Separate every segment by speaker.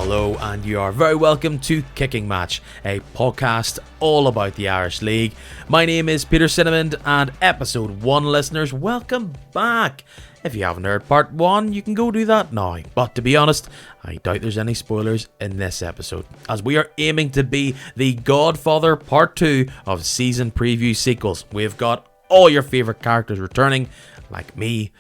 Speaker 1: Hello, and you are very welcome to Kicking Match, a podcast all about the Irish League. My name is Peter Cinnamon, and episode 1 listeners, welcome back. If you haven't heard part 1, you can go do that now. But to be honest, I doubt there's any spoilers in this episode, as we are aiming to be the Godfather Part 2 of season preview sequels. We've got all your favourite characters returning, like me,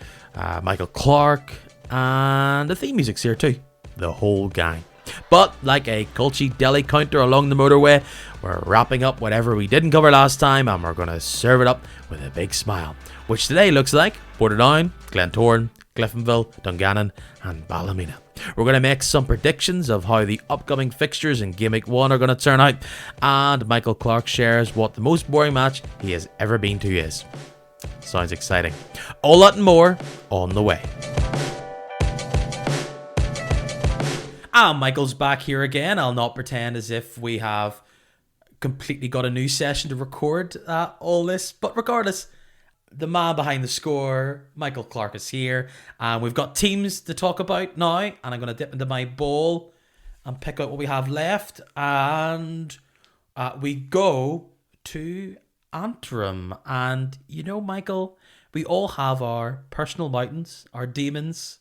Speaker 1: Michael Clark, and the theme music's here too. The whole gang. But like a Culchy deli counter along the motorway, we're wrapping up whatever we didn't cover last time, and we're going to serve it up with a big smile, which today looks like Portadown, Glentoran, Clifonville, Dungannon and Ballymena. We're going to make some predictions of how the upcoming fixtures in Game Week 1 are going to turn out, and Michael Clark shares what the most boring match he has ever been to is. Sounds exciting. All that and more on the way. Michael's back here again. I'll not pretend as if we have completely got a new session to record all this. But regardless, the man behind the score, Michael Clark, is here. And we've got teams to talk about now. And I'm going to dip into my bowl and pick out what we have left. And we go to Antrim. And you know, Michael, we all have our personal mountains, our demons.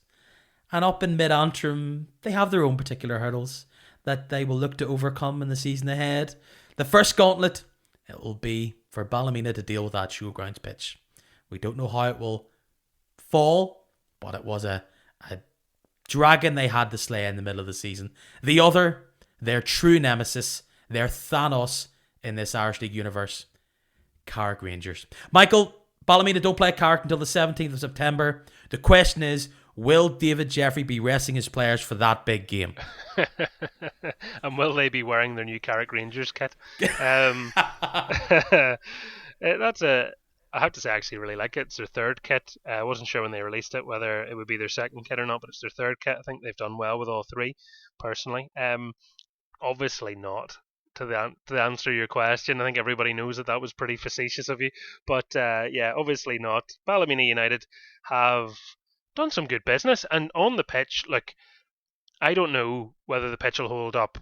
Speaker 1: And up in mid-Antrim, they have their own particular hurdles that they will look to overcome in the season ahead. The first gauntlet, it will be for Ballymena to deal with that showgrounds pitch. We don't know how it will fall, but it was a dragon they had to slay in the middle of the season. The other, their true nemesis, their Thanos in this Irish League universe, Carrick Rangers. Michael, Ballymena don't play Carrick until the 17th of September. The question is, will David Jeffrey be resting his players for that big game?
Speaker 2: And will they be wearing their new Carrick Rangers kit? I have to say, I actually really like it. It's their third kit. I wasn't sure when they released it whether it would be their second kit or not, but it's their third kit. I think they've done well with all three, personally. Obviously not. To answer your question, I think everybody knows that was pretty facetious of you. But yeah, obviously not. Ballymena United have done some good business, and on the pitch, look, I don't know whether the pitch will hold up.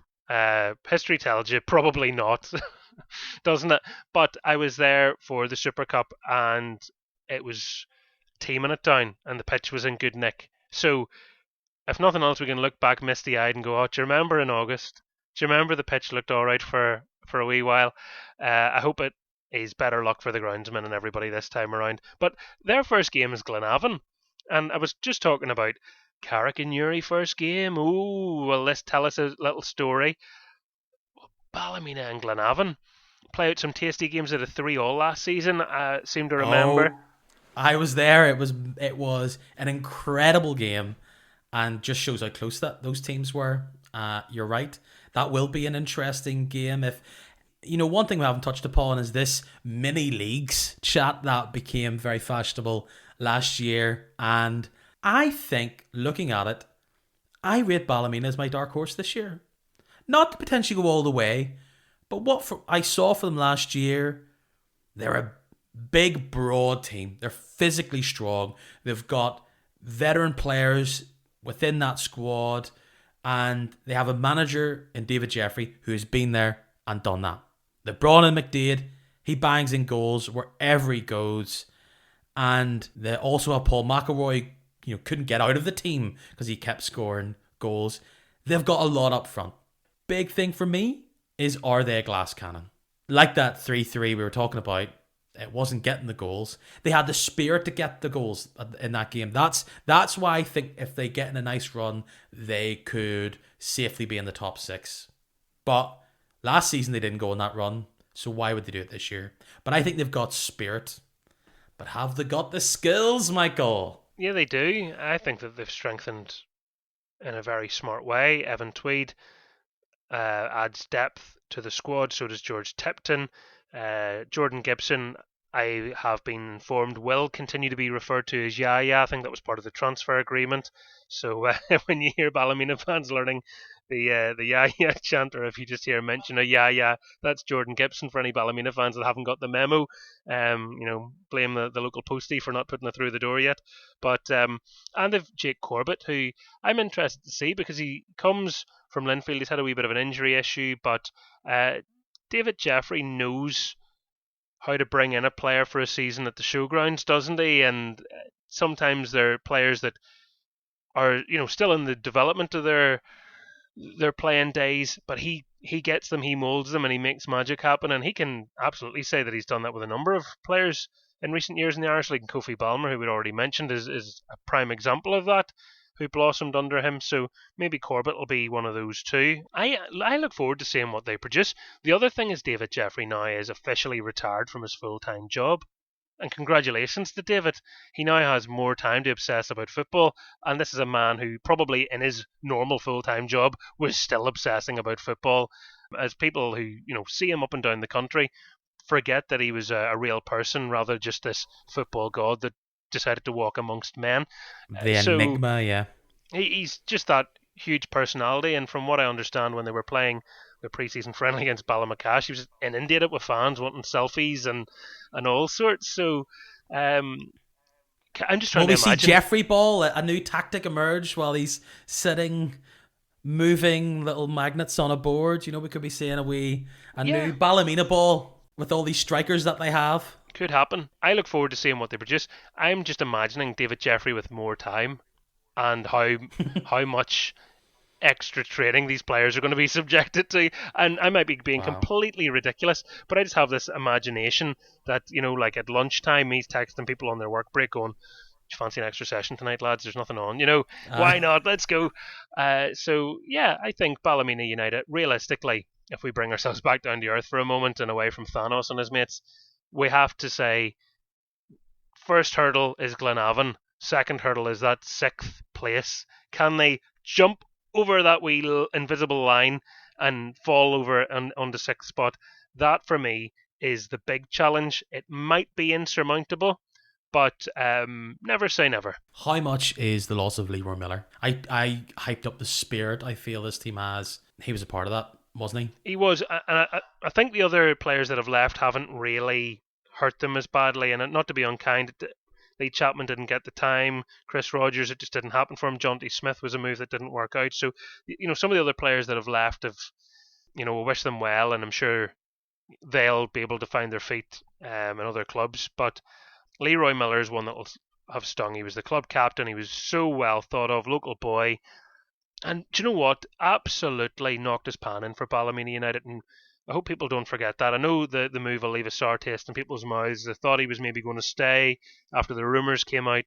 Speaker 2: History tells you probably not, doesn't it? But I was there for the Super Cup, and it was teaming it down, and the pitch was in good nick. So, if nothing else, we can look back misty-eyed and go, "Oh, do you remember in August? Do you remember the pitch looked all right for a wee while?" I hope it is better luck for the groundsmen and everybody this time around. But their first game is Glenavon. And I was just talking about Carrick and Uri first game. Ooh, well, let's tell us a little story. Ballymena and Glenavon play out some tasty games at a 3-3 last season. I seem to remember.
Speaker 1: Oh, I was there. It was an incredible game, and just shows how close those teams were. You're right. That will be an interesting game. If you know, one thing we haven't touched upon is this mini leagues chat that became very fashionable last year, and I think, looking at it, I rate Ballymena as my dark horse this year. Not to potentially go all the way, but I saw for them last year, they're a big, broad team. They're physically strong. They've got veteran players within that squad, and they have a manager in David Jeffrey who has been there and done that. They brought in McDade. He bangs in goals wherever he goes. And they also have Paul McElroy, couldn't get out of the team because he kept scoring goals. They've got a lot up front. Big thing for me is, are they a glass cannon? Like that 3-3 we were talking about, it wasn't getting the goals. They had the spirit to get the goals in that game. That's why I think if they get in a nice run, they could safely be in the top 6. But last season they didn't go on that run, so why would they do it this year? But I think they've got spirit. But have they got the skills, Michael?
Speaker 2: Yeah, they do. I think that they've strengthened in a very smart way. Evan Tweed adds depth to the squad, so does George Tipton. Jordan Gibson, I have been informed, will continue to be referred to as Yaya. I think that was part of the transfer agreement. So when you hear Ballymena fans learning the yeah yeah chant, or if you just hear mention of yeah yeah, that's Jordan Gibson for any Ballymena fans that haven't got the memo. Blame the local postie for not putting it through the door yet. But and they've Jake Corbett, who I'm interested to see because he comes from Linfield. He's had a wee bit of an injury issue, but David Jeffrey knows how to bring in a player for a season at the showgrounds, doesn't he? And sometimes there are players that are still in the development of their playing days, but he gets them, he molds them, and he makes magic happen. And he can absolutely say that he's done that with a number of players in recent years in the Irish League. And Kofi Balmer, who we'd already mentioned, is a prime example of that, who blossomed under him. So maybe Corbett will be one of those too. I look forward to seeing what they produce. The other thing is David Jeffrey now is officially retired from his full-time job. And congratulations to David. He now has more time to obsess about football, and this is a man who probably in his normal full-time job was still obsessing about football. As people who see him up and down the country forget that he was a real person rather than just this football god that decided to walk amongst men.
Speaker 1: The enigma, yeah.
Speaker 2: He's just that huge personality, and from what I understand, when they were playing the pre-season friendly against Ballymena, he was inundated with fans wanting selfies and all sorts. So I'm just trying to imagine.
Speaker 1: We see Jeffrey Ball, a new tactic emerge while he's sitting, moving little magnets on a board. We could be seeing a new Ballymena Ball with all these strikers that they have.
Speaker 2: Could happen. I look forward to seeing what they produce. I'm just imagining David Jeffrey with more time and how much extra training these players are going to be subjected to. And I might be being completely ridiculous, but I just have this imagination that, like at lunchtime, he's texting people on their work break going, "Do you fancy an extra session tonight, lads? There's nothing on. Why not? Let's go." So, yeah, I think Ballymena United, realistically, if we bring ourselves back down to earth for a moment and away from Thanos and his mates, we have to say first hurdle is Glenavon. Second hurdle is that 6th place. Can they jump over that wee invisible line and fall over on the 6th spot? That for me is the big challenge. It might be insurmountable, but never say never.
Speaker 1: How much is the loss of Leroy Miller? I hyped up the spirit I feel this team has. He was a part of that, wasn't he?
Speaker 2: He was, and I think the other players that have left haven't really hurt them as badly, and not to be unkind, Lee Chapman didn't get the time. Chris Rogers, it just didn't happen for him. Jonty Smith was a move that didn't work out. So, some of the other players that have left have, we wish them well, and I'm sure they'll be able to find their feet in other clubs. But Leroy Miller is one that will have stung. He was the club captain. He was so well thought of, local boy. And do you know what? Absolutely knocked his pan in for Ballymena United, and I hope people don't forget that. I know the move will leave a sour taste in people's mouths. They thought he was maybe going to stay after the rumours came out.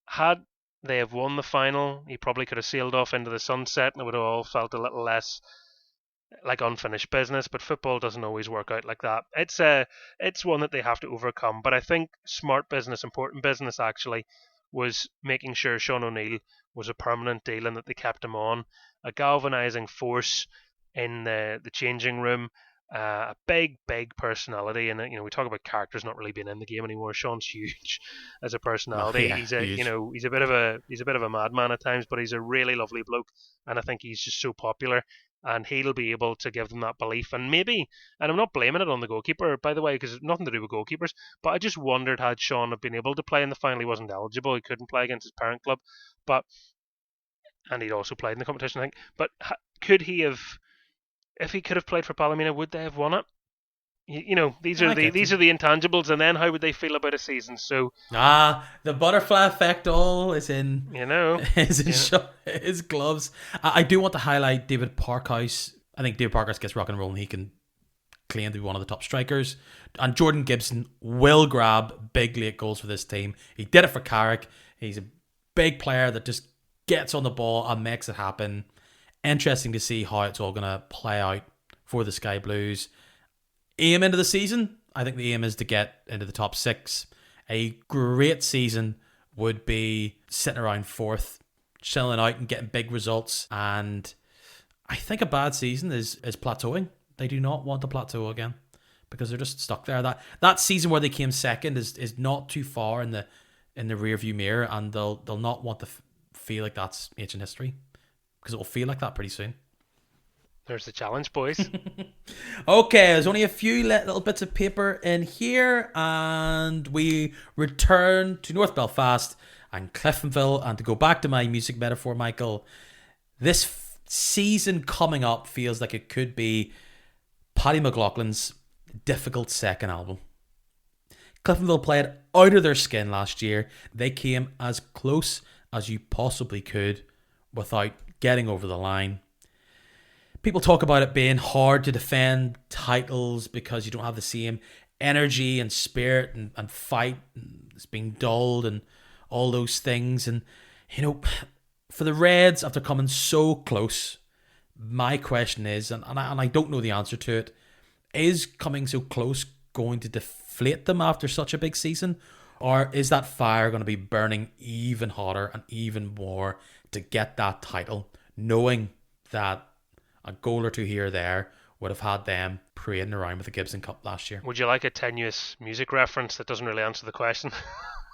Speaker 2: Had they have won the final, he probably could have sailed off into the sunset and it would have all felt a little less like unfinished business, but football doesn't always work out like that. It's one that they have to overcome, but I think smart business, important business actually, was making sure Sean O'Neill was a permanent deal and that they kept him on. A galvanising force in the changing room, a big personality, and we talk about characters not really being in the game anymore. Sean's huge as a personality.
Speaker 1: Yeah,
Speaker 2: he's a bit of a madman at times, but he's a really lovely bloke, and I think he's just so popular, and he'll be able to give them that belief. And maybe, and I'm not blaming it on the goalkeeper, by the way, because it's nothing to do with goalkeepers, but I just wondered, had Sean have been able to play in the final? He wasn't eligible, he couldn't play against his parent club, and he'd also played in the competition, I think. But could he have? If he could have played for Ballymena, would they have won it? These are the intangibles, and then how would they feel about a season? So
Speaker 1: the butterfly effect all is in his gloves. I do want to highlight David Parkhouse. I think David Parkhouse gets rock and roll, and he can claim to be one of the top strikers. And Jordan Gibson will grab big late goals for this team. He did it for Carrick. He's a big player that just gets on the ball and makes it happen. Interesting to see how it's all going to play out for the Sky Blues. Aim into the season, I think the aim is to get into the top 6. A great season would be sitting around 4th, chilling out and getting big results. And I think a bad season is plateauing. They do not want to plateau again because they're just stuck there. That season where they came second is not too far in the rearview mirror, and they'll not want to feel like that's ancient history, because it will feel like that pretty soon.
Speaker 2: There's the challenge, boys.
Speaker 1: Okay, there's only a few little bits of paper in here, and we return to North Belfast and Clifonville. And to go back to my music metaphor, Michael, this season coming up feels like it could be Paddy McLaughlin's difficult second album. Clifonville played out of their skin last year. They came as close as you possibly could without getting over the line. People talk about it being hard to defend titles because you don't have the same energy and spirit and fight. And it's being dulled and all those things. And, for the Reds, after coming so close, my question is, and I don't know the answer to it, is coming so close going to deflate them after such a big season? Or is that fire going to be burning even hotter and even more to get that title, knowing that a goal or two here or there would have had them parading around with the Gibson Cup last year?
Speaker 2: Would you like a tenuous music reference that doesn't really answer the question?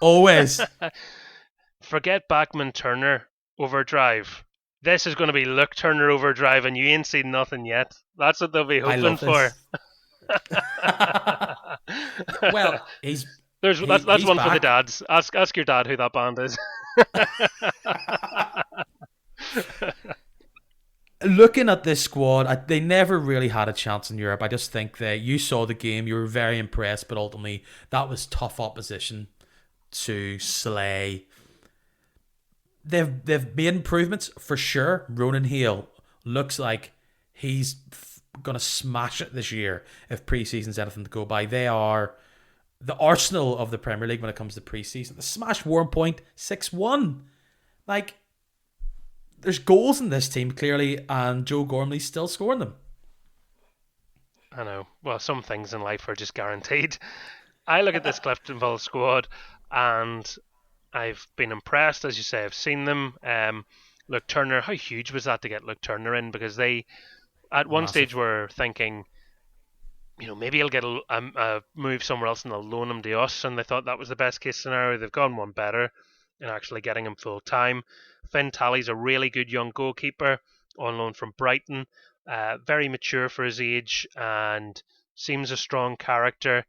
Speaker 1: Always.
Speaker 2: Forget Bachman Turner Overdrive. This is going to be Luke Turner Overdrive, and you ain't seen nothing yet. That's what they'll be hoping for.
Speaker 1: Well,
Speaker 2: that's one back for the dads. Ask your dad who that band is.
Speaker 1: Looking at this squad, they never really had a chance in Europe. I just think that you saw the game, you were very impressed, but ultimately that was tough opposition to slay. They've made improvements for sure. Ronan Hale looks like he's going to smash it this year if pre-season's anything to go by. They are the Arsenal of the Premier League when it comes to pre-season. The smash Warrenpoint 6-1. Like, there's goals in this team, clearly, and Joe Gormley's still scoring them.
Speaker 2: I know. Well, some things in life are just guaranteed. I look at this Cliftonville squad, and I've been impressed, as you say. I've seen them. Luke Turner, how huge was that to get Luke Turner in? Because they, at one stage, were thinking, maybe he'll get a move somewhere else and they'll loan him to us, and they thought that was the best case scenario. They've gone one better in actually getting him full time. Finn Talley's a really good young goalkeeper on loan from Brighton, very mature for his age and seems a strong character.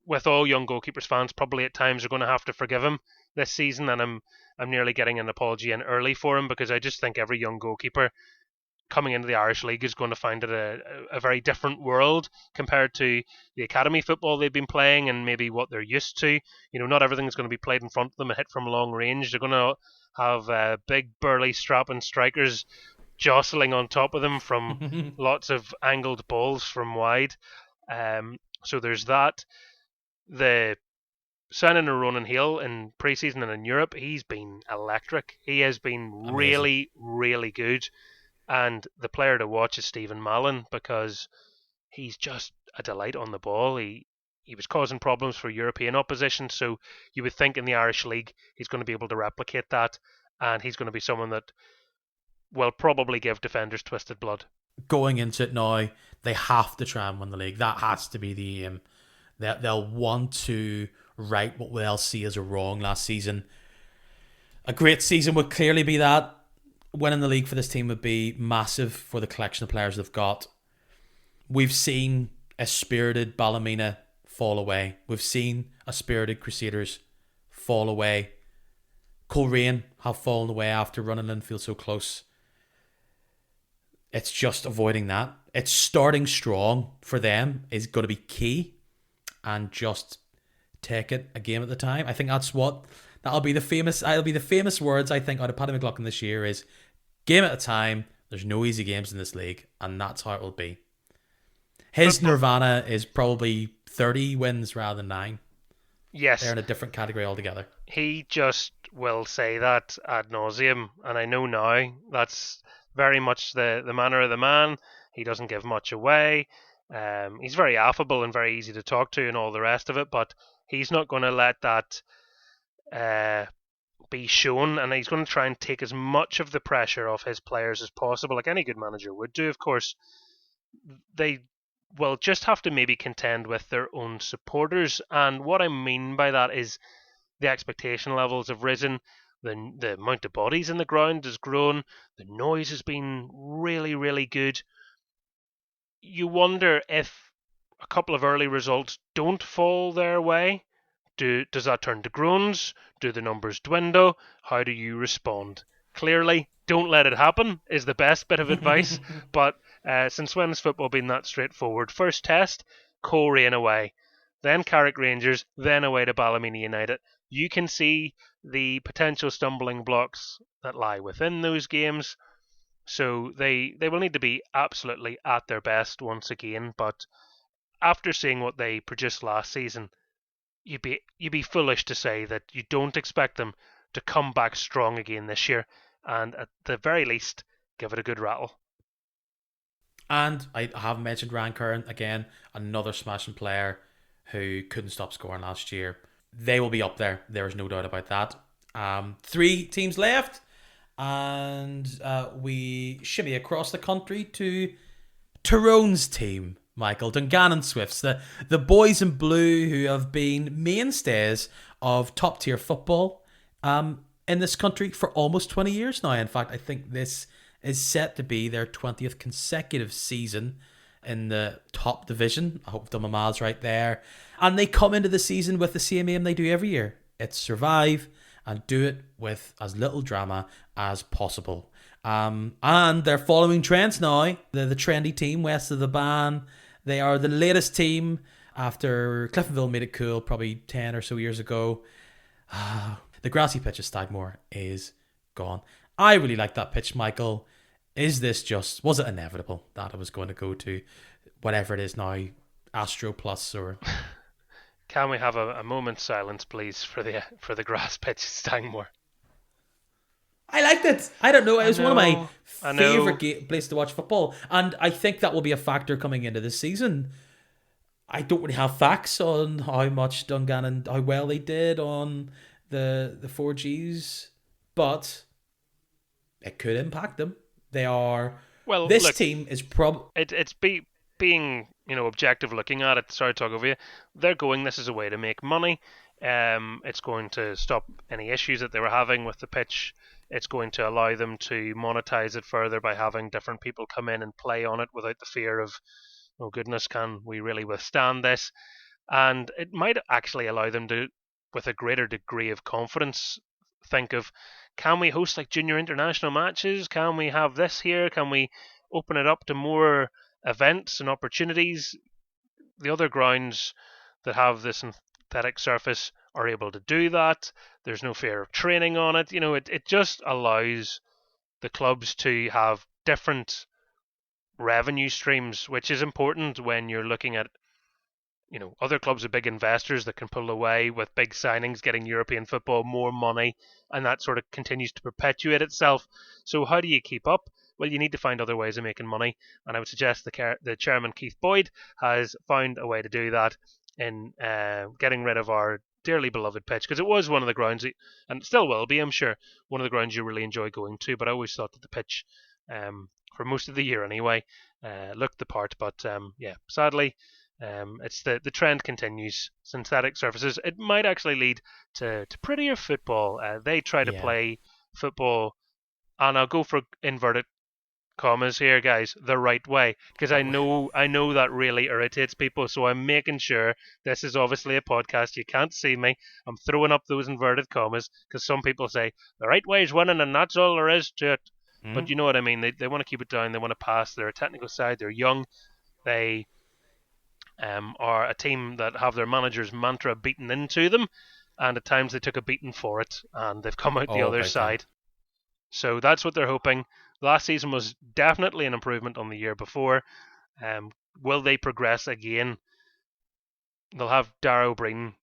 Speaker 2: With all young goalkeepers fans, probably at times are going to have to forgive him this season, and I'm nearly getting an apology in early for him, because I just think every young goalkeeper coming into the Irish League is going to find it a very different world compared to the academy football they've been playing and maybe what they're used to. Not everything's going to be played in front of them and hit from long range. They're going to have big, burly, strapping strikers jostling on top of them from lots of angled balls from wide. So there's that. The signing of Ronan Hale in pre-season and in Europe, he's been electric. He has been amazing. Really, really good. And the player to watch is Stephen Mallon, because he's just a delight on the ball. He was causing problems for European opposition, so you would think in the Irish League he's going to be able to replicate that, and he's going to be someone that will probably give defenders twisted blood.
Speaker 1: Going into it now, they have to try and win the league. That has to be the aim. They'll want to right what we'll see as a wrong last season. A great season would clearly be that. Winning the league for this team would be massive for the collection of players they've got. We've seen a spirited Ballymena fall away. We've seen a spirited Crusaders fall away. Coleraine have fallen away after running Linfield so close. It's just avoiding that. It's starting strong for them is going to be key, and just take it a game at a time. I think that'll be the famous words I think out of Paddy McLaughlin this year is game at a time. There's no easy games in this league, and that's how it will be. His nirvana is probably 30 wins rather than 9.
Speaker 2: Yes.
Speaker 1: They're in a different category altogether.
Speaker 2: He just will say that ad nauseum, and I know now that's very much the manner of the man. He doesn't give much away. He's very affable and very easy to talk to and all the rest of it, but he's not going to let that be shown, and he's going to try and take as much of the pressure off his players as possible, like any good manager would do, of course. They will just have to maybe contend with their own supporters, and what I mean by that is the expectation levels have risen. The amount of bodies in the ground has grown. The noise has been really, really good. You wonder if a couple of early results don't fall their way. Does that turn to groans? Do the numbers dwindle? How do you respond? Clearly, don't let it happen is the best bit of advice. But since when has football been that straightforward? First test, Coleraine away, then Carrick Rangers, then away to Ballymena United. You can see the potential stumbling blocks that lie within those games. So they will need to be absolutely at their best once again. But after seeing what they produced last season, you'd be foolish to say that you don't expect them to come back strong again this year, and at the very least, give it a good rattle.
Speaker 1: And I have mentioned Ryan Curran again, another smashing player who couldn't stop scoring last year. They will be up there. There is no doubt about that. 3 teams left, and we shimmy across the country to Tyrone's team, Michael, Dungannon Swifts, the boys in blue who have been mainstays of top tier football in this country for almost 20 years now. In fact, I think this is set to be their 20th consecutive season in the top division. I hope Dumama's right there. And they come into the season with the same aim they do every year. It's survive and do it with as little drama as possible. And they're following trends now. They're the trendy team west of the Ban. They are the latest team after Clifonville made it cool probably 10 or so years ago. The grassy pitch at Stagmore is gone. I really like that pitch, Michael. Was it inevitable that it was going to go to whatever it is now, Astro Plus or...
Speaker 2: Can we have a moment's silence, please, for the grass pitch at Stagmore?
Speaker 1: I liked it. I don't know. It was one of my favourite places to watch football. And I think that will be a factor coming into this season. I don't really have facts on how much Dungannon, how well they did on the 4Gs, but it could impact them. They are...
Speaker 2: Well,
Speaker 1: this
Speaker 2: look,
Speaker 1: team is probably...
Speaker 2: It's being, objective looking at it. Sorry to talk over you. They're going, this is a way to make money. It's going to stop any issues that they were having with the pitch. It's going to allow them to monetize it further by having different people come in and play on it without the fear of, oh goodness, can we really withstand this? And it might actually allow them to, with a greater degree of confidence, think of, can we host like junior international matches? Can we have this here? Can we open it up to more events and opportunities? The other grounds that have the synthetic surface are able to do that. There's no fear of training on it. It just allows the clubs to have different revenue streams, which is important when you're looking at other clubs are big investors that can pull away with big signings, getting European football more money, and that sort of continues to perpetuate itself. So how do you keep up? Well, you need to find other ways of making money, and I would suggest the chairman, Keith Boyd, has found a way to do that in getting rid of our dearly beloved pitch, because it was one of the grounds, and still will be, I'm sure, one of the grounds you really enjoy going to, but I always thought that the pitch, for most of the year anyway, looked the part, but sadly, it's the trend continues. Synthetic surfaces. It might actually lead to prettier football. They try to play football, and I'll go for inverted commas here, guys, the right way, because I know that really irritates people. So I'm making sure this is obviously a podcast. You can't see me. I'm throwing up those inverted commas because some people say the right way is winning, and that's all there is to it. But you know what I mean. They want to keep it down. They want to pass. They're a technical side. They're young. They are a team that have their manager's mantra beaten into them, and at times they took a beating for it, and they've come out the other side. So that's what they're hoping. Last season was definitely an improvement on the year before. Will they progress again? They'll have Darragh O'Brien,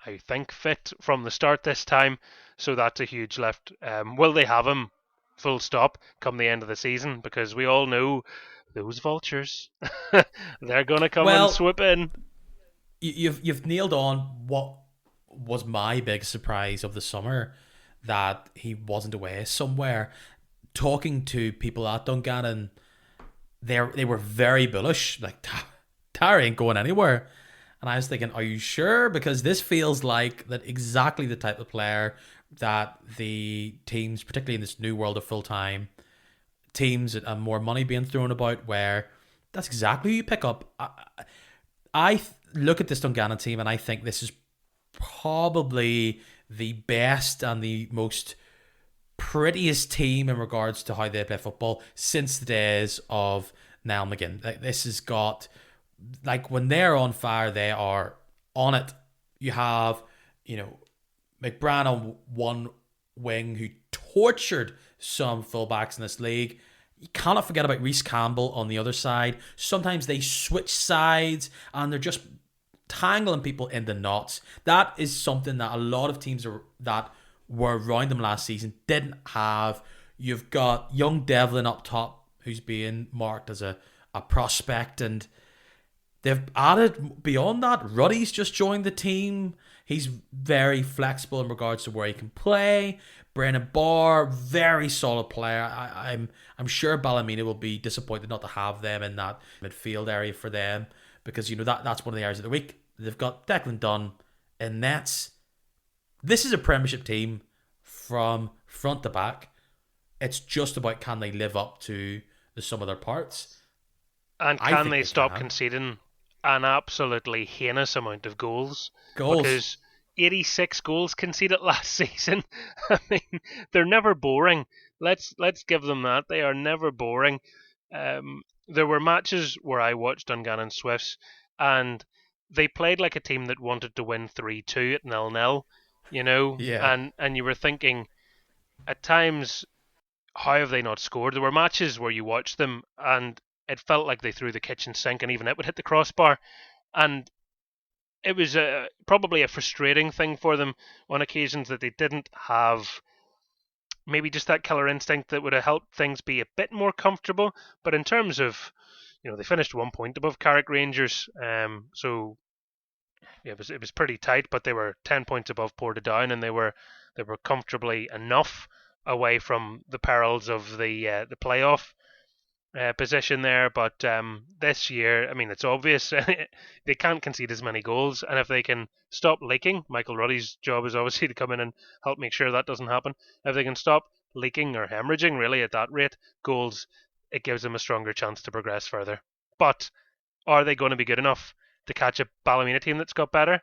Speaker 2: I think, fit from the start this time, so that's a huge lift. Will they have him full stop come the end of the season? Because we all know those vultures, they're going to come and swoop in.
Speaker 1: You've nailed on what was my big surprise of the summer, that he wasn't away somewhere. Talking to people at Dungannon, they were very bullish. Like, Tara ain't going anywhere. And I was thinking, are you sure? Because this feels like that exactly the type of player that the teams, particularly in this new world of full-time teams and more money being thrown about, where that's exactly who you pick up. I look at this Dungannon team and I think this is probably the best and the most prettiest team in regards to how they play football since the days of Niall McGinn. This has got, like, when they're on fire, they are on it. You have, McBrien on one wing, who tortured some fullbacks in this league. You cannot forget about Reece Campbell on the other side. Sometimes they switch sides and they're just tangling people into knots. That is something that a lot of teams that were around them last season didn't have. You've got young Devlin up top, who's being marked as a prospect, and they've added beyond that. Ruddy's just joined the team. He's very flexible in regards to where he can play. Brennan Barr, very solid player. I'm sure Ballymena will be disappointed not to have them in that midfield area for them, because that's one of the areas of the week. They've got Declan Dunn in nets. This is a Premiership team from front to back. It's just about, can they live up to the sum of their parts,
Speaker 2: and can they stop conceding an absolutely heinous amount of goals? Because 86 goals conceded last season. I mean, they're never boring. Let's give them that. They are never boring. There were matches where I watched Dungannon Swifts, and they played like a team that wanted to win 3-2 at 0-0,
Speaker 1: Yeah.
Speaker 2: And you were thinking, at times, how have they not scored? There were matches where you watched them and it felt like they threw the kitchen sink and even it would hit the crossbar. And it was probably a frustrating thing for them on occasions that they didn't have maybe just that killer instinct that would have helped things be a bit more comfortable. But in terms of, they finished 1 point above Carrick Rangers, so yeah, it was pretty tight, but they were 10 points above Portadown, and they were comfortably enough away from the perils of the playoff position there. But this year, I mean, it's obvious they can't concede as many goals, and if they can stop leaking, Michael Ruddy's job is obviously to come in and help make sure that doesn't happen. If they can stop leaking or hemorrhaging really at that rate goals, it gives them a stronger chance to progress further. But are they going to be good enough to catch a Ballymena team that's got better?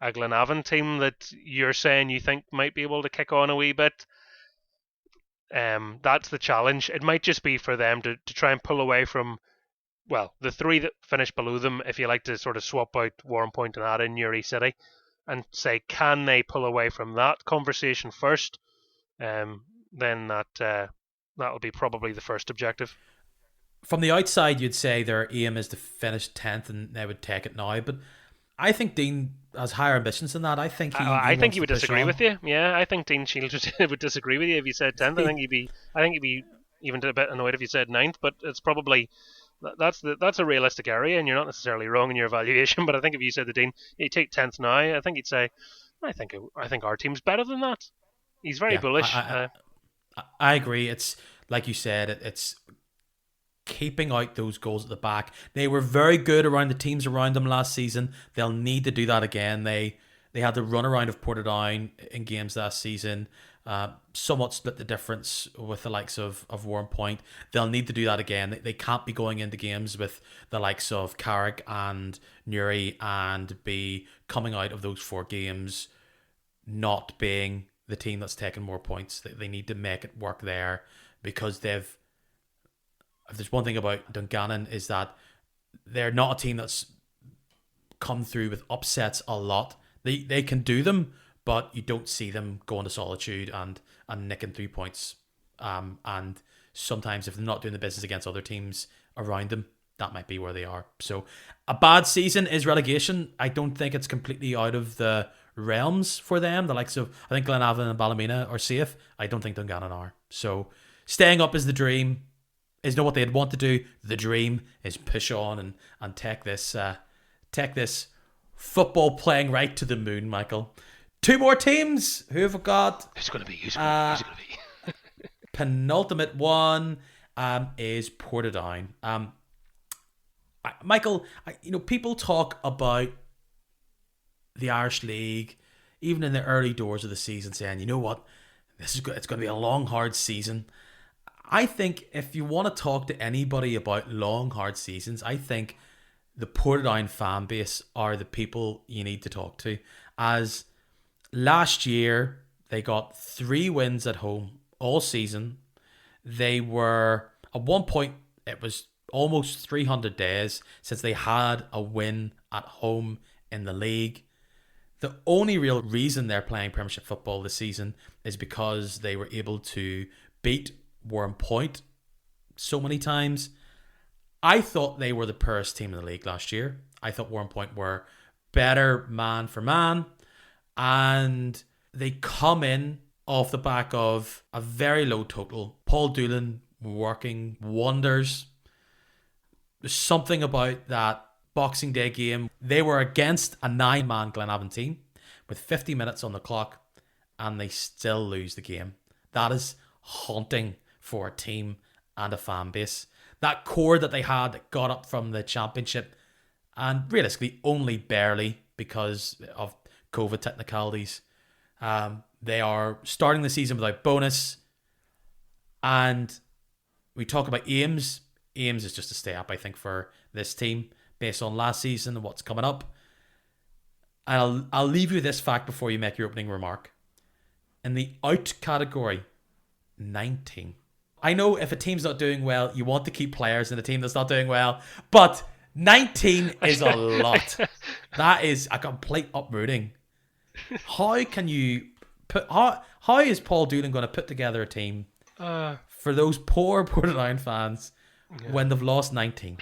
Speaker 2: A Glenavon team that you're saying you think might be able to kick on a wee bit? That's the challenge. It might just be for them to try and pull away from, well, the three that finish below them, if you like to sort of swap out Warrenpoint and add in Newry City, and say, can they pull away from that conversation first? Then that'll be probably the first objective.
Speaker 1: From the outside, you'd say their aim is to finish 10th and they would take it now, but I think Dean has higher ambitions than that. I think he
Speaker 2: would disagree with you. Yeah, I think Dean Shields would disagree with you if you said 10th. I think he'd be even a bit annoyed if you said 9th, but it's probably that's a realistic area, and you're not necessarily wrong in your evaluation. But I think if you said to Dean, you take 10th now, I think he'd say, I think our team's better than that. He's very bullish.
Speaker 1: I agree. It's like you said, it's keeping out those goals at the back. They were very good around the teams around them last season. They'll need to do that again. They had the run around of Portadown in games last season. Somewhat split the difference with the likes of Warrenpoint. They'll need to do that again. They can't be going into games with the likes of Carrick and Newry and be coming out of those 4 games not being the team that's taken more points. They need to make it work there, because if there's one thing about Dungannon is that they're not a team that's come through with upsets a lot. They can do them, but you don't see them going to Solitude and nicking 3 points. And sometimes if they're not doing the business against other teams around them, that might be where they are. So a bad season is relegation. I don't think it's completely out of the realms for them. The likes of, I think Glenavon and Ballymena are safe. I don't think Dungannon are. So staying up is the dream. Is not what they'd want to do. The dream is push on and take this football playing right to the moon, Michael. 2 more teams. Who have we got?
Speaker 2: Who's it going to be?
Speaker 1: Penultimate one is Portadown. Michael, people talk about the Irish League. even in the early doors of the season, saying, you know what, it's going to be a long, hard season. I think if you want to talk to anybody about long, hard seasons, I think the Portadown fan base are the people you need to talk to. As last year, they got 3 wins at home all season. They were, at one point, it was almost 300 days since they had a win at home in the league. The only real reason they're playing Premiership football this season is because they were able to beat Warren Point so many times. I thought they were the poorest team in the league last year. I thought Warren Point were better man for man. And they come in off the back of a very low total. Paul Doolan working wonders. There's something about that Boxing Day game. They were against a 9-man Glenavon team with 50 minutes on the clock, and they still lose the game. That is haunting for a team and a fan base. That core that they had that got up from the championship, and realistically only barely because of COVID technicalities. They are starting the season without bonus. And we talk about Ames. Ames is just a stay up, I think, for this team based on last season and what's coming up. And I'll leave you this fact before you make your opening remark. In the out category, 19. I know if a team's not doing well, you want to keep players in a team that's not doing well, but 19 is a lot. That is a complete uprooting. How can you put? How is Paul Doolan going to put together a team for those poor Portadown fans when they've lost 19?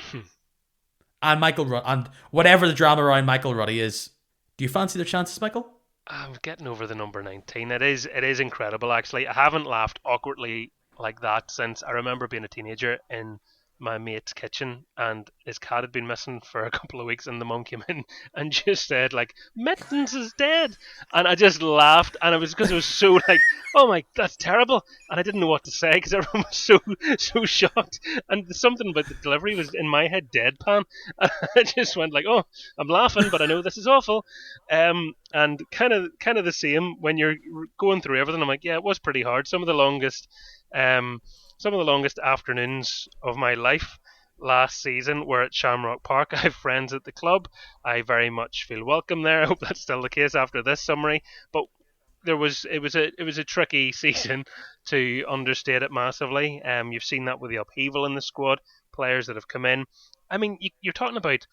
Speaker 1: And Michael Ruddy, and whatever the drama around Michael Ruddy is, do you fancy their chances, Michael?
Speaker 2: I'm getting over the number 19. It is incredible, actually. I haven't laughed awkwardly like that since I remember being a teenager in my mate's kitchen, and his cat had been missing for a couple of weeks, and the mum came in and just said, like, Mittens is dead. And I just laughed, and it was because it was so like, oh my, that's terrible. And I didn't know what to say because everyone was so shocked. And something about the delivery was in my head deadpan. And I just went like, oh, I'm laughing, but I know this is awful. And kind of the same when you're going through everything. I'm like, yeah, it was pretty hard. Some of the longest afternoons of my life last season were at Shamrock Park. I have friends at the club. I very much feel welcome there. I hope that's still the case after this summary. But it was a tricky season, to understate it massively. You've seen that with the upheaval in the squad, players that have come in. I mean, you're talking about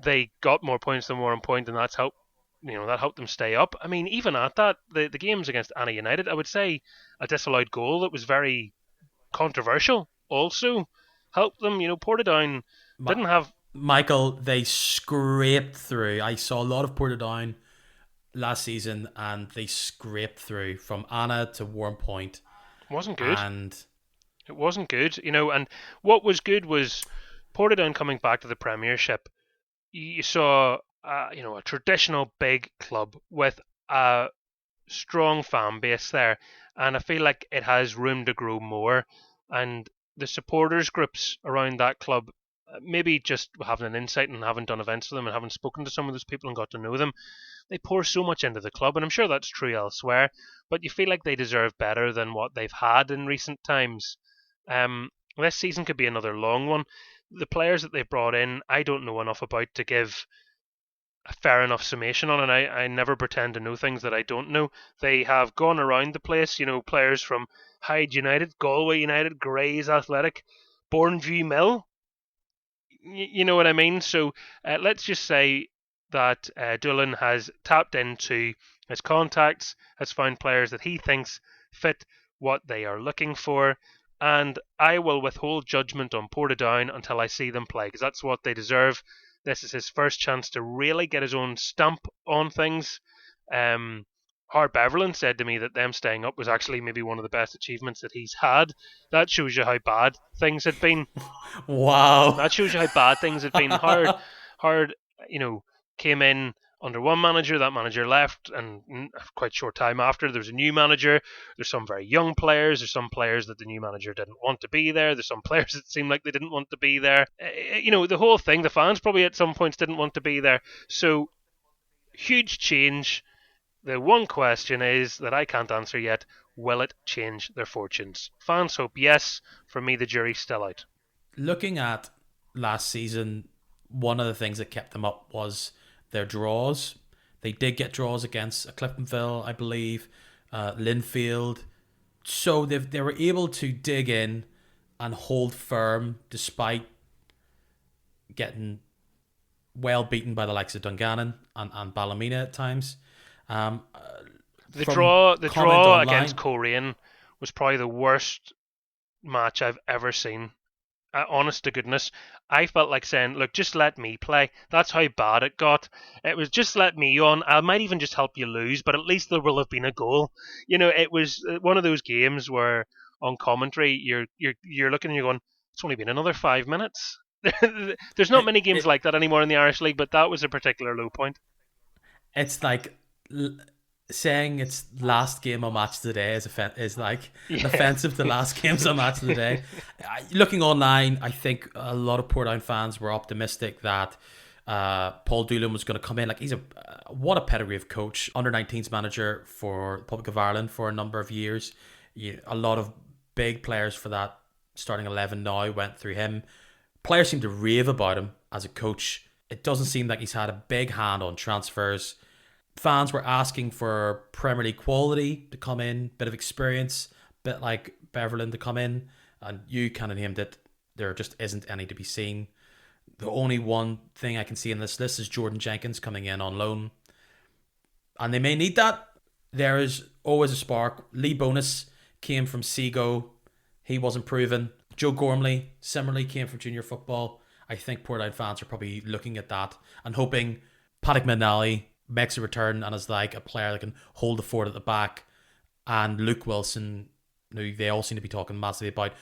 Speaker 2: they got more points than Warren Point, and that's helped. That helped them stay up. I mean, even at that, the games against Anna United, I would say a disallowed goal that was very controversial also helped them. Portadown didn't have...
Speaker 1: Michael, they scraped through. I saw a lot of Portadown last season, and they scraped through from Anna to Warren Point.
Speaker 2: It wasn't good. It wasn't good, and what was good was Portadown coming back to the Premiership. You saw a traditional big club with a strong fan base there, and I feel like it has room to grow more. And the supporters groups around that club, maybe just having an insight and having done events with them and having spoken to some of those people and got to know them, they pour so much into the club, and I'm sure that's true elsewhere, but you feel like they deserve better than what they've had in recent times. This season could be another long one. The players that they brought in, I don't know enough about to give a fair enough summation on, and I never pretend to know things that I don't know. They have gone around the place, players from Hyde United, Galway United, Grays Athletic, Bourneview Mill. You know what I mean? So let's just say that Doolan has tapped into his contacts, has found players that he thinks fit what they are looking for, and I will withhold judgment on Portadown until I see them play, because that's what they deserve. This is his first chance to really get his own stamp on things. Hart Beverland said to me that them staying up was actually maybe one of the best achievements that he's had. That shows you how bad things had been.
Speaker 1: Wow.
Speaker 2: That shows you how bad things had been. Hard, came in under one manager, that manager left, and quite short time after, there's a new manager. There's some very young players. There's some players that the new manager didn't want to be there. There's some players that seemed like they didn't want to be there. The whole thing, the fans probably at some points didn't want to be there. So, huge change. The one question is that I can't answer yet: will it change their fortunes? Fans hope yes. For me, the jury's still out.
Speaker 1: Looking at last season, one of the things that kept them up was their draws. They did get draws against Clifonville, I believe, Linfield. So they were able to dig in and hold firm despite getting well beaten by the likes of Dungannon and Ballymena at times. Um,
Speaker 2: The
Speaker 1: from
Speaker 2: draw, the
Speaker 1: comment
Speaker 2: draw against
Speaker 1: online,
Speaker 2: Coleraine was probably the worst match I've ever seen. Honest to goodness, I felt like saying, "Look, just let me play." That's how bad it got. It was just let me on. I might even just help you lose, but at least there will have been a goal. It was one of those games where on commentary you're looking and you're going, "It's only been another 5 minutes." There's not
Speaker 1: it,
Speaker 2: many games
Speaker 1: it
Speaker 2: like that anymore in the Irish League, but that was a particular low point.
Speaker 1: it's like saying it's last game or match of the day is like
Speaker 2: Yeah.
Speaker 1: offensive to last games or match of the day. Looking online, I think a lot of Portadown fans were optimistic that Paul Doolan was going to come in. Like he's what a pedigree of coach, under 19s manager for the Republic of Ireland for a number of years. A lot of big players for that starting 11 now went through him. Players seem to rave about him as a coach. It doesn't seem like he's had a big hand on transfers. Fans were asking for Premier League quality to come in, bit of experience, bit like Beverland to come in, and you kind of named it. There just isn't any to be seen. The only one thing I can see in this list is Jordan Jenkins coming in on loan, and they may need that. There is always a spark. Lee Bonus came from Seago. He wasn't proven. Joe Gormley similarly came from junior football. I think Portadown fans are probably looking at that and hoping Paddock McNally makes a return and is like a player that can hold the fort at the back. And Luke Wilson, who they all seem to be talking massively about,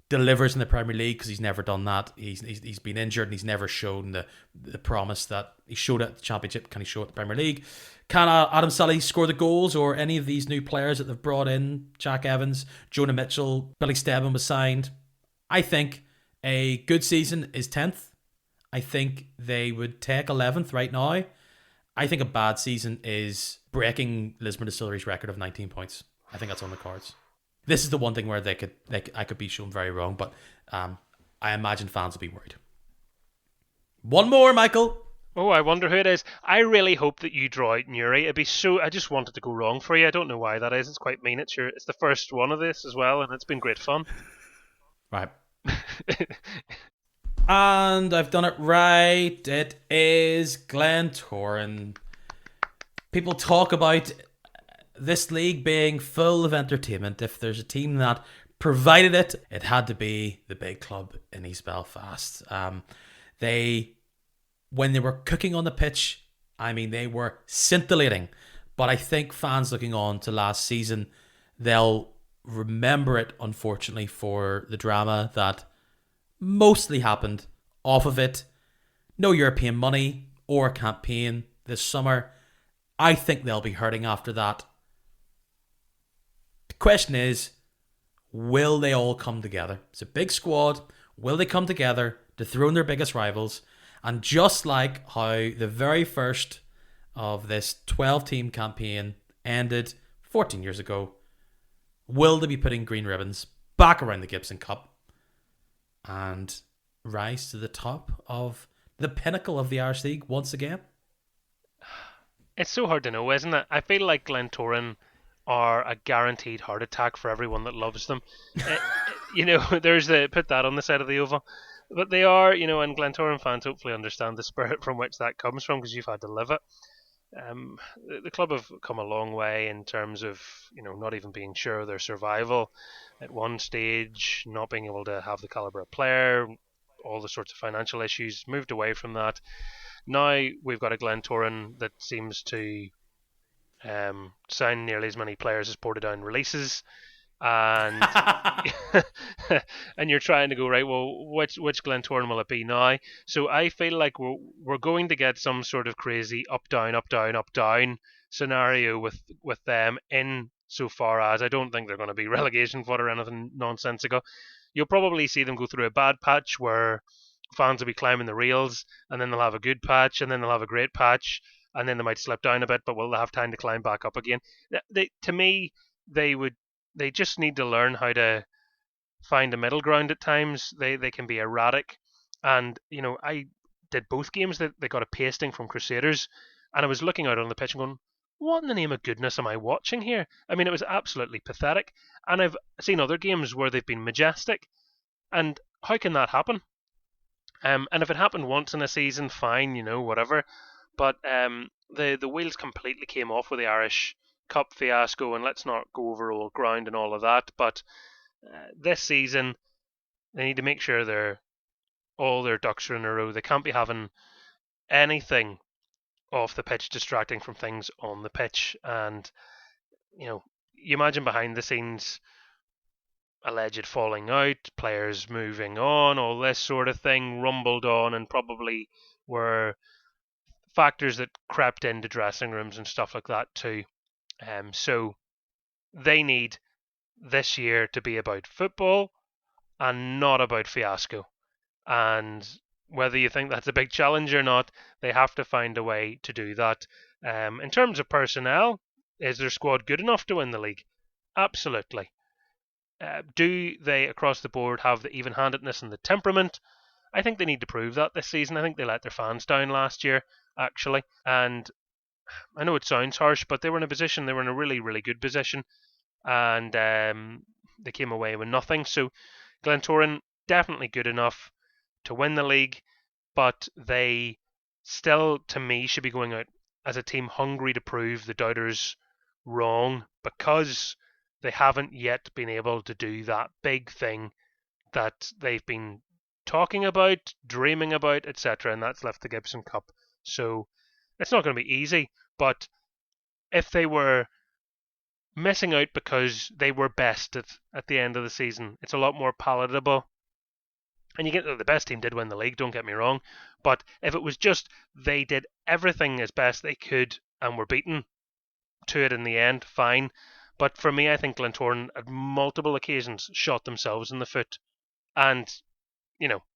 Speaker 1: delivers in the Premier League because he's never done that. He's been injured and he's never shown the promise that he showed at the Championship. Can he show at the Premier League? Can Adam Sully score the goals, or any of these new players that they've brought in? Jack Evans, Jonah Mitchell, Billy Stebbin was signed. I think a good season is 10th. I think they would take 11th right now. I think a bad season is breaking Lisburn Distillery's record of 19 points. I think that's on the cards. This is the one thing where I could be shown very wrong, but I imagine fans will be worried. One more, Michael.
Speaker 2: Oh, I wonder who it is. I really hope that you draw out Newry. It'd be so. I just want it to go wrong for you. I don't know why that is. It's quite mean. It's the first one of this as well, and it's been great fun.
Speaker 1: Right. And I've done it right. It is Glentoran. People talk about this league being full of entertainment. If there's a team that provided it, it had to be the big club in East Belfast. When they were cooking on the pitch, I mean, they were scintillating. But I think fans looking on to last season, they'll remember it, unfortunately, for the drama that mostly happened off of it. No European money or campaign this summer. I think they'll be hurting after that. The question is, will they all come together? It's a big squad. Will they come together to throw in their biggest rivals? And just like how the very first of this 12-team campaign ended 14 years ago, will they be putting green ribbons back around the Gibson Cup and rise to the top of the pinnacle of the Irish League once again?
Speaker 2: It's so hard to know, isn't it? I feel like Glentoran are a guaranteed heart attack for everyone that loves them. There's put that on the side of the oval. But they are, and Glentoran fans hopefully understand the spirit from which that comes from, because you've had to live it. The club have come a long way in terms of, not even being sure of their survival at one stage, not being able to have the calibre of player, all the sorts of financial issues, moved away from that. Now we've got a Glentoran that seems to sign nearly as many players as Portadown releases, and and you're trying to go, right, well, which Glentoran will it be now? So I feel like we're going to get some sort of crazy up down up down up down scenario with them, in so far as I don't think they're going to be relegation fodder or anything nonsensical. You'll probably see them go through a bad patch where fans will be climbing the rails, and then they'll have a good patch, and then they'll have a great patch, and then they might slip down a bit, but will they have time to climb back up again? To me, they just need to learn how to find a middle ground at times. They can be erratic, and I did both games that they got a pasting from Crusaders, and I was looking out on the pitch and going, what in the name of goodness am I watching here? I mean, it was absolutely pathetic. And I've seen other games where they've been majestic, and how can that happen? And if it happened once in a season, fine, whatever. But the wheels completely came off with the Irish Cup fiasco, and let's not go over old ground and all of that. But this season, they need to make sure all their ducks are in a row. They can't be having anything off the pitch distracting from things on the pitch. And you imagine behind the scenes, alleged falling out, players moving on, all this sort of thing rumbled on, and probably were factors that crept into dressing rooms and stuff like that too. So they need this year to be about football and not about fiasco. And whether you think that's a big challenge or not, they have to find a way to do that. In terms of personnel, is their squad good enough to win the league? Absolutely. Do they, across the board, have the even-handedness and the temperament? I think they need to prove that this season. I think they let their fans down last year, actually. And I know it sounds harsh, but they were in a really, really good position. And they came away with nothing. So Glentoran, definitely good enough to win the league, but they still, to me, should be going out as a team hungry to prove the doubters wrong, because they haven't yet been able to do that big thing that they've been talking about, dreaming about, etc., and that's left the Gibson Cup. So it's not going to be easy, but if they were missing out because they were best at the end of the season, it's a lot more palatable. And the best team did win the league, don't get me wrong, but if it was just they did everything as best they could and were beaten to it in the end, fine. But for me, I think Glentoran at multiple occasions shot themselves in the foot. And,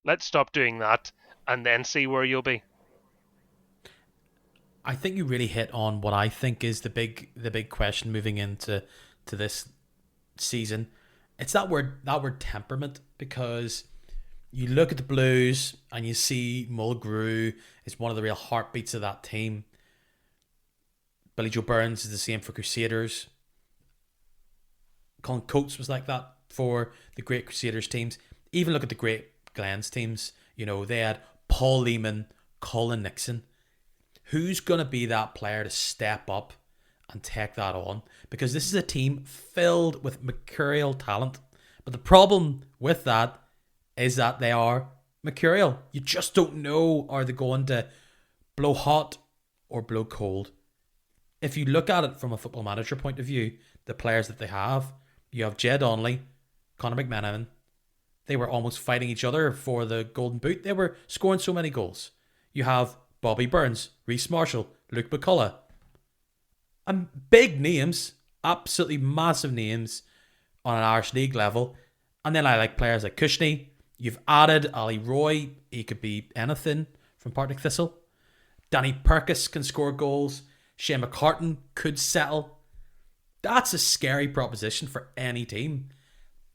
Speaker 2: let's stop doing that and then see where you'll be.
Speaker 1: I think you really hit on what I think is the big question moving into this season. It's that word temperament, because you look at the Blues and you see Mulgrew is one of the real heartbeats of that team. Billy Joe Burns is the same for Crusaders. Colin Coates was like that for the great Crusaders teams. Even look at the great Glens teams. They had Paul Lehman, Colin Nixon. Who's going to be that player to step up and take that on? Because this is a team filled with mercurial talent. But the problem with that is that they are mercurial. You just don't know, are they going to blow hot or blow cold? If you look at it from a football manager point of view, the players that they have, you have Jed Donnelly, Conor McManaman. They were almost fighting each other for the Golden Boot. They were scoring so many goals. You have Bobby Burns, Reece Marshall, Luke McCullough. And big names, absolutely massive names on an Irish League level. And then I like players like Cushney. You've added Ali Roy. He could be anything from Partick Thistle. Danny Perkis can score goals. Shane McCartan could settle. That's a scary proposition for any team.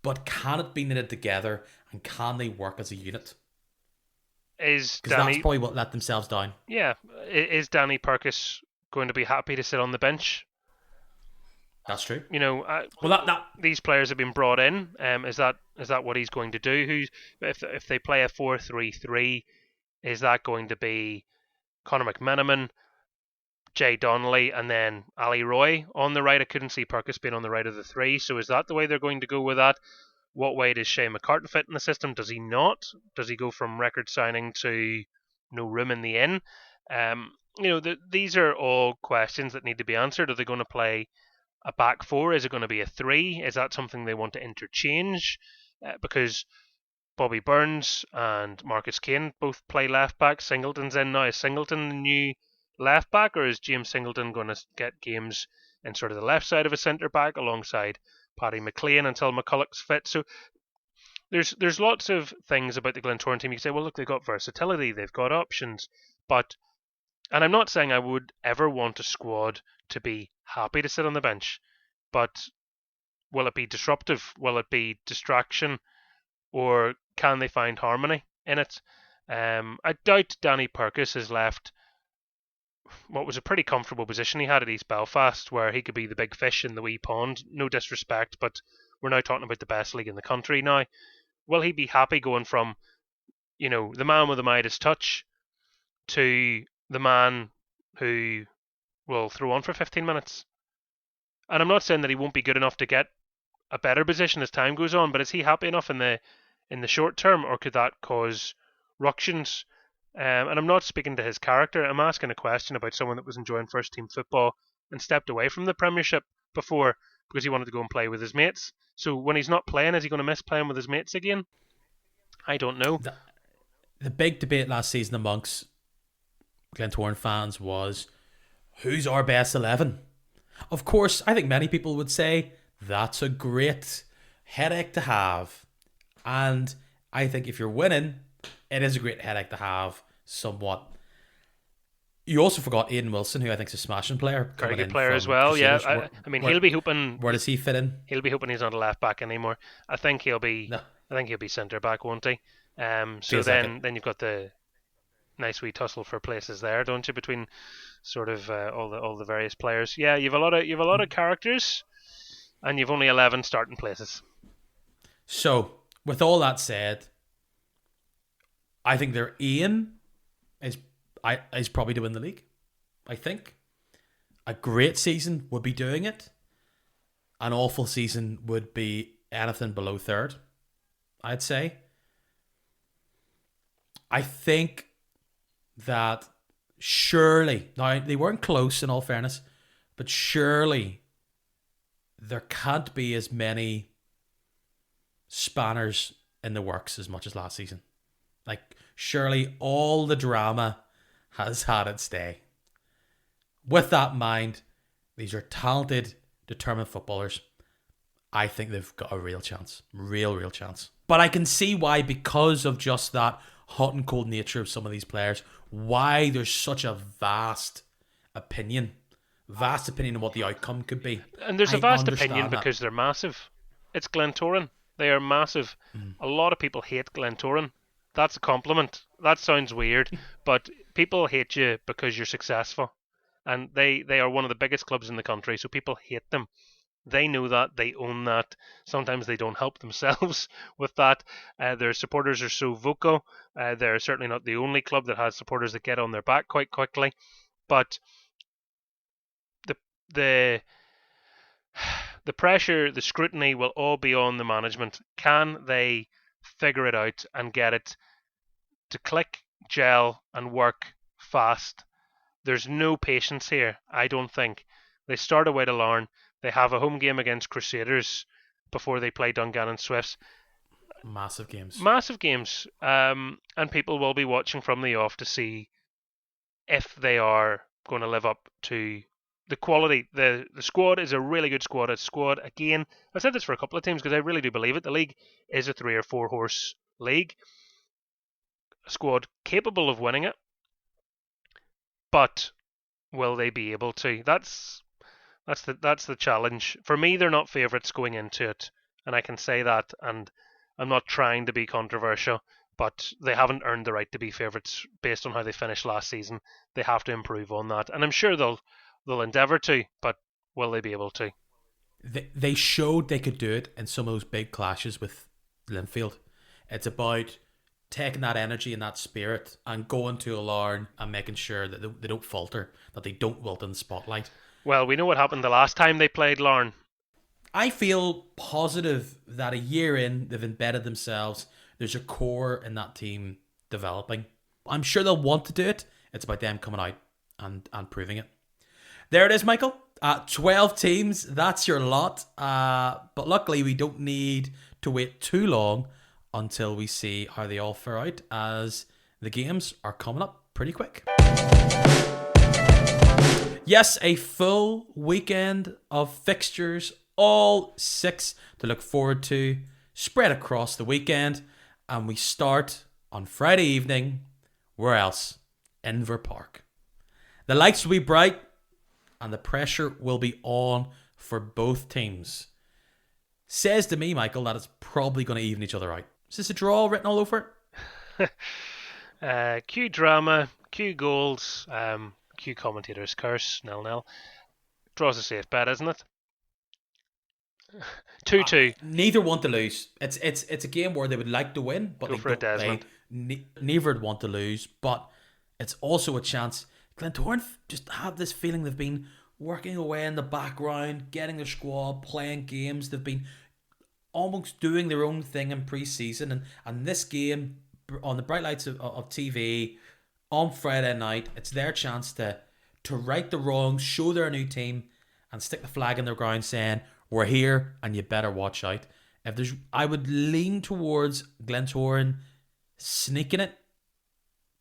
Speaker 1: But can it be knitted together, and can they work as a unit? Because that's probably what let themselves down.
Speaker 2: Yeah. Is Danny Perkis going to be happy to sit on the bench?
Speaker 1: That's true.
Speaker 2: These players have been brought in. Is that what he's going to do? If they play a 4-3-3, is that going to be Conor McManaman, Jay Donnelly, and then Ali Roy on the right? I couldn't see Perkis being on the right of the three. So is that the way they're going to go with that? What way does Shane McCartan fit in the system? Does he not? Does he go from record signing to no room in the inn? These are all questions that need to be answered. Are they going to play a back four? Is it going to be a three? Is that something they want to interchange? Because Bobby Burns and Marcus Kane both play left back. Singleton's in now. Is Singleton the new left back, or is James Singleton going to get games in sort of the left side of a centre back alongside Paddy McLean until McCulloch's fit? So there's lots of things about the Glentoran team. You can say, well, look, they've got versatility, they've got options, but And I'm not saying I would ever want a squad to be happy to sit on the bench, but will it be disruptive? Will it be distraction? Or can they find harmony in it? I doubt Danny Purkis has left what was a pretty comfortable position he had at East Belfast, where he could be the big fish in the wee pond. No disrespect, but we're now talking about the best league in the country now. Will he be happy going from, the man with the Midas touch to the man who will throw on for 15 minutes? And I'm not saying that he won't be good enough to get a better position as time goes on, but is he happy enough in the short term, or could that cause ructions? And I'm not speaking to his character. I'm asking a question about someone that was enjoying first team football and stepped away from the Premiership before because he wanted to go and play with his mates. So when he's not playing, is he going to miss playing with his mates again? I don't know.
Speaker 1: The big debate last season amongst Glentoran fans was, who's our best 11? Of course, I think many people would say that's a great headache to have. And I think if you're winning, it is a great headache to have somewhat. You also forgot Aidan Wilson, who I think is a smashing player.
Speaker 2: Very good player as well,
Speaker 1: Crusaders.
Speaker 2: yeah. He'll be hoping...
Speaker 1: Where does he fit in?
Speaker 2: He'll be hoping he's not a left back anymore. I think he'll be centre back, won't he? So then you've got the nice wee tussle for places there, don't you, between sort of all the various players. Yeah, you've a lot of characters, and you've only 11 starting places.
Speaker 1: So, with all that said, I think their aim is probably to win the league. I think a great season would be doing it. An awful season would be anything below third, I'd say. I think that surely, now they weren't close in all fairness, but surely there can't be as many spanners in the works as much as last season. Like, surely all the drama has had its day. With that in mind, these are talented, determined footballers. I think they've got a real chance. Real chance. But I can see why, because of just that hot and cold nature of some of these players, why there's such a vast opinion on what the outcome could be.
Speaker 2: And there's a vast opinion because they're massive. It's Glentoran. They are massive. A lot of people hate Glentoran. That's a compliment. That sounds weird, but people hate you because you're successful. And they are one of the biggest clubs in the country, so people hate them. They know that. They own that. Sometimes they don't help themselves with that. Their supporters are so vocal. They're certainly not the only club that has supporters that get on their back quite quickly. But the pressure, the scrutiny will all be on the management. Can they figure it out and get it to click, gel, and work fast? There's no patience here, I don't think. They start away to Larne. They have a home game against Crusaders before they play Dungannon Swifts.
Speaker 1: Massive games.
Speaker 2: And people will be watching from the off to see if they are going to live up to the quality. The squad is a really good squad. It's a squad, again, I've said this for a couple of times because I really do believe it. The league is a 3 or 4 horse league. A squad capable of winning but will they be able to? That's the challenge. For me, they're not favourites going into it, and I can say that, and I'm not trying to be controversial, but they haven't earned the right to be favourites based on how they finished last season. They have to improve on that, and I'm sure they'll endeavour to, but will they be able to?
Speaker 1: They showed they could do it in some of those big clashes with Linfield. It's about taking that energy and that spirit and going to a Larne and making sure that they don't falter, that they don't wilt in the spotlight.
Speaker 2: Well, we know what happened the last time they played Larne.
Speaker 1: I feel positive that a year in, they've embedded themselves. There's a core in that team developing. I'm sure they'll want to do it. It's about them coming out and proving it. There it is, Michael. 12 teams, that's your lot. But luckily, we don't need to wait too long until we see how they all fare out, as the games are coming up pretty quick. Yes, a full weekend of fixtures, all 6 to look forward to, spread across the weekend. And we start on Friday evening. Where else? Inver Park. The lights will be bright and the pressure will be on for both teams. Says to me, Michael, that it's probably going to even each other out. Is this a draw written all over
Speaker 2: it? Cue drama, cue goals, cue commentators curse, 0-0. Draw's a safe bet, isn't it? 2-2.
Speaker 1: Neither want to lose. It's a game where they would like to win, but
Speaker 2: Go for it, Desmond.
Speaker 1: Neither would want to lose. But it's also a chance. Glentoran just have this feeling they've been working away in the background, getting their squad, playing games. They've been almost doing their own thing in pre-season, and this game on the bright lights of TV on Friday night, it's their chance to right the wrongs, show their new team, and stick the flag in their ground saying, we're here and you better watch out. I would lean towards Glentoran sneaking it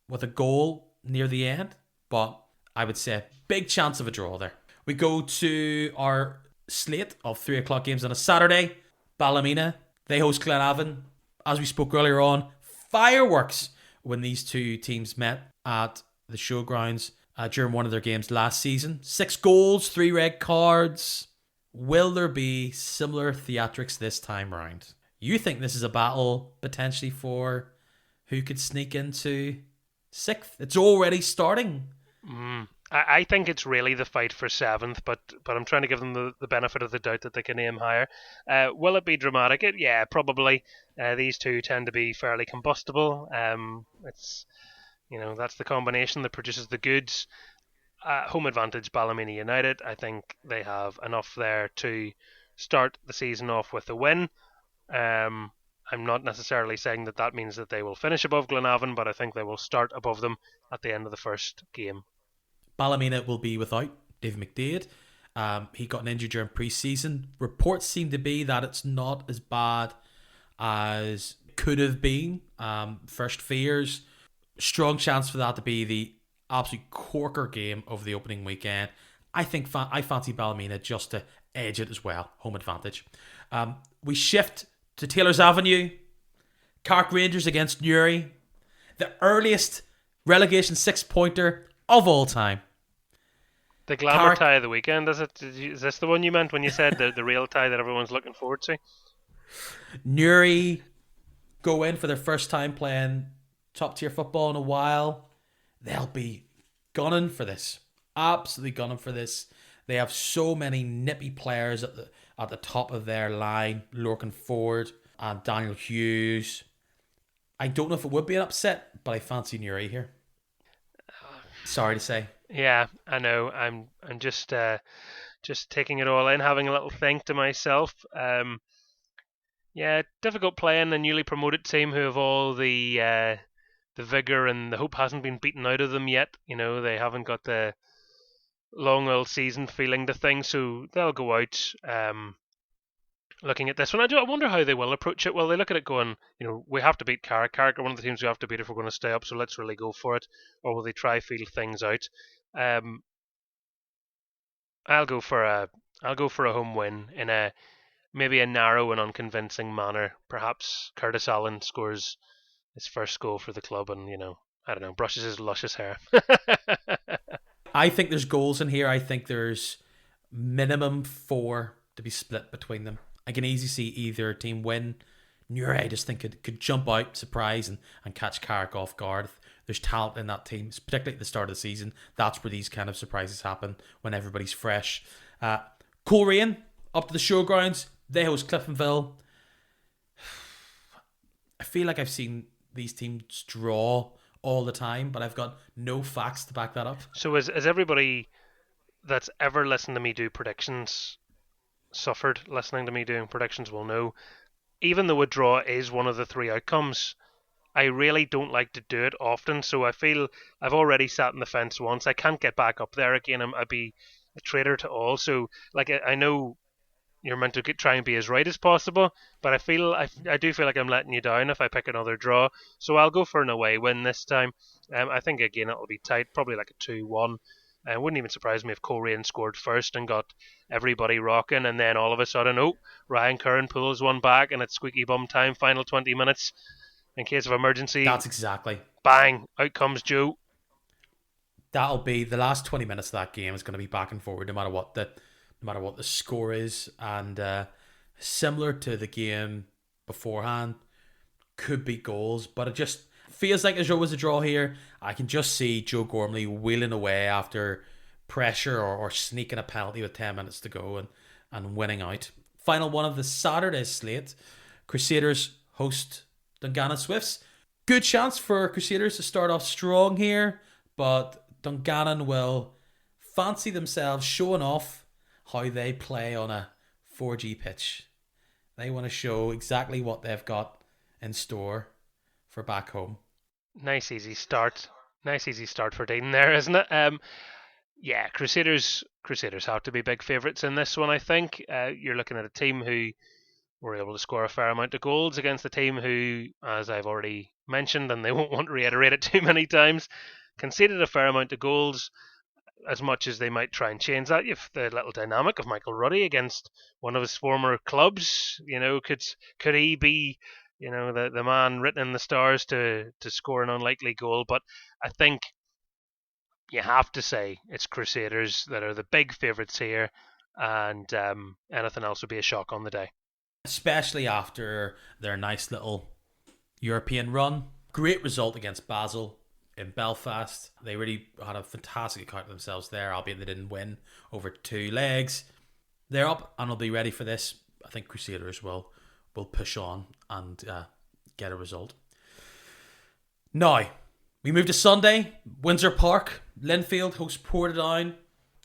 Speaker 1: with a goal near the end, but I would say big chance of a draw there. We go to our slate of 3 o'clock games on a Saturday. Ballymena, they host Glenavon. As we spoke earlier on, fireworks when these two teams met at the showgrounds during one of their games last season. 6 goals, 3 red cards. Will there be similar theatrics this time around? You think this is a battle potentially for who could sneak into 6th? It's already starting.
Speaker 2: I think it's really the fight for 7th, but I'm trying to give them the benefit of the doubt that they can aim higher. Will it be dramatic? Yeah, probably. These two tend to be fairly combustible. It's that's the combination that produces the goods. Home advantage, Ballymena United. I think they have enough there to start the season off with a win. I'm not necessarily saying that means that they will finish above Glenavon, but I think they will start above them at the end of the first game.
Speaker 1: Ballymena will be without Dave McDade. He got an injury during pre-season. Reports seem to be that it's not as bad as could have been. First fears. Strong chance for that to be the absolute corker game of the opening weekend. I think I fancy Ballymena just to edge it as well. Home advantage. We shift to Taylor's Avenue. Carrick Rangers against Newry. The earliest relegation 6-pointer of all time.
Speaker 2: The glamour tie of the weekend, is it? Is this the one you meant when you said the real tie that everyone's looking forward to?
Speaker 1: Newry go in for their first time playing top tier football in a while. They'll be gunning for this. Absolutely gunning for this. They have so many nippy players at the top of their line. Lorcan Ford and Daniel Hughes. I don't know if it would be an upset, but I fancy Newry here. Sorry to say.
Speaker 2: Yeah, I know. I'm just taking it all in, having a little think to myself. Yeah, difficult playing a newly promoted team who have all the vigour and the hope hasn't been beaten out of them yet. They haven't got the long old season feeling to things, so they'll go out looking at this one. I wonder how they will approach it. Well, they look at it going, we have to beat Carrick. Carrick are one of the teams we have to beat if we're going to stay up, so let's really go for it. Or will they try feel things out? I'll go for a home win in maybe a narrow and unconvincing manner. Perhaps Curtis Allen scores his first goal for the club and, I don't know, brushes his luscious hair.
Speaker 1: I think there's goals in here. I think there's minimum 4 to be split between them. I can easily see either team win. Newry, I just think could jump out, surprise, and catch Carrick off guard. There's talent in that team, particularly at the start of the season. That's where these kind of surprises happen, when everybody's fresh. Coleraine, up to the showgrounds. They host Clifonville. I feel like I've seen these teams draw all the time, but I've got no facts to back that up.
Speaker 2: So as everybody that's ever listened to me do predictions suffered listening to me doing predictions will know, even though a draw is one of the 3 outcomes, I really don't like to do it often, so I feel I've already sat on the fence once. I can't get back up there again. I'd be a traitor to all. So, I know you're meant to try and be as right as possible, but I do feel like I'm letting you down if I pick another draw. So I'll go for an away win this time. I think again it'll be tight, probably like a 2-1. It wouldn't even surprise me if Coleraine scored first and got everybody rocking, and then all of a sudden, Ryan Curran pulls one back and it's squeaky bum time, final 20 minutes. In case of emergency,
Speaker 1: that's exactly.
Speaker 2: Bang! Out comes Joe.
Speaker 1: That'll be the last 20 minutes of that game is going to be back and forward, no matter what the score is, and similar to the game beforehand, could be goals, but it just feels like as though it was a draw here. I can just see Joe Gormley wheeling away after pressure or sneaking a penalty with 10 minutes to go and winning out. Final one of the Saturday slate. Crusaders host Dungannon Swifts. Good chance for Crusaders to start off strong here, but Dungannon will fancy themselves showing off how they play on a 4G pitch. They want to show exactly what they've got in store for back home.
Speaker 2: Nice easy start for Dean there, isn't it? Yeah, Crusaders have to be big favourites in this one, I think. You're looking at a team who were able to score a fair amount of goals against a team who, as I've already mentioned, and they won't want to reiterate it too many times, conceded a fair amount of goals. As much as they might try and change that, you've the little dynamic of Michael Ruddy against one of his former clubs. Could he be, the man written in the stars to score an unlikely goal? But I think you have to say it's Crusaders that are the big favourites here, and anything else would be a shock on the day.
Speaker 1: Especially after their nice little European run. Great result against Basel in Belfast. They really had a fantastic account of themselves there, albeit they didn't win over 2 legs. They're up and will be ready for this. I think Crusaders will push on and get a result. Now, we move to Sunday. Windsor Park. Linfield hosts Portadown.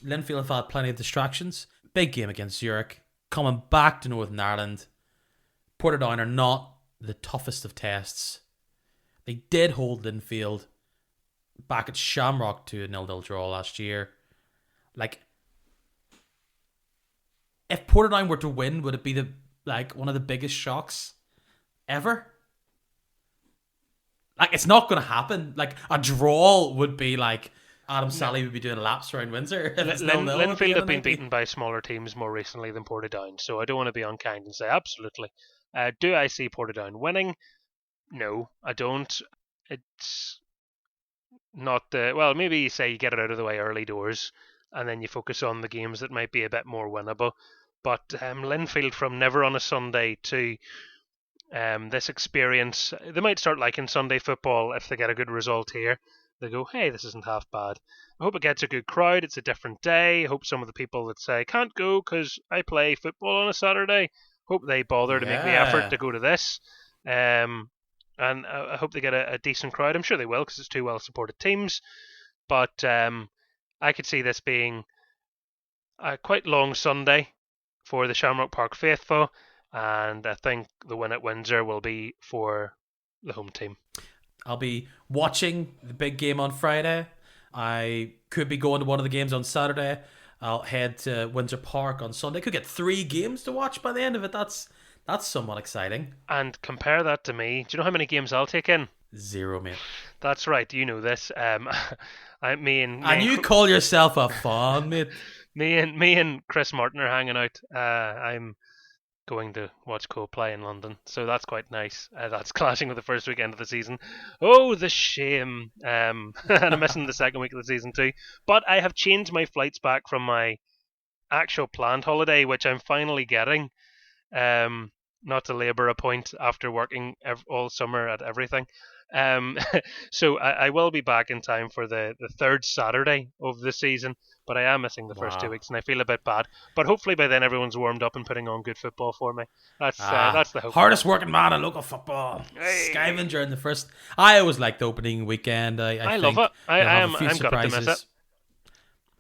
Speaker 1: Linfield have had plenty of distractions. Big game against Zurich. Coming back to Northern Ireland. Portadown are not the toughest of tests. They did hold Linfield back at Shamrock to a 0-0 draw last year. Like, if Portadown were to win, would it be one of the biggest shocks ever? Like, it's not going to happen. Like, a draw would be like Adam Sally would be doing laps around Windsor.
Speaker 2: Linfield have been beaten by smaller teams more recently than Portadown, so I don't want to be unkind and say absolutely. Do I see Portadown winning? No, I don't. It's not maybe you say you get it out of the way early doors and then you focus on the games that might be a bit more winnable. But Linfield, from never on a Sunday to this experience, they might start liking Sunday football if they get a good result here. They go, hey, this isn't half bad. I hope it gets a good crowd. It's a different day. I hope some of the people that say, can't go because I play football on a Saturday, hope they bother to make the effort to go to this. And I hope they get a decent crowd. I'm sure they will because it's 2 well-supported teams. But I could see this being a quite long Sunday for the Shamrock Park faithful. And I think the win at Windsor will be for the home team.
Speaker 1: I'll be watching the big game on Friday. I could be going to one of the games on Saturday. I'll head to Windsor Park on Sunday. Could get 3 games to watch by the end of it. That's somewhat exciting.
Speaker 2: And compare that to me. Do you know how many games I'll take in?
Speaker 1: 0, mate.
Speaker 2: That's right. You know this. And
Speaker 1: you call yourself a fan, mate.
Speaker 2: Me and Chris Martin are hanging out. I'm going to watch Cole play in London, so that's quite nice. That's clashing with the first weekend of the season. Oh, the shame. And I'm missing the second week of the season too. But I have changed my flights back from my actual planned holiday, which I'm finally getting. Not to labour a point after working all summer at everything. So I will be back in time for the 3rd Saturday of the season, but I am missing the first 2 weeks and I feel a bit bad. But hopefully by then everyone's warmed up and putting on good football for me. That's the hope.
Speaker 1: Hardest working man in local football. Hey. Skiving during the first. I always like the opening weekend. I
Speaker 2: love it. I'm gutted to miss it.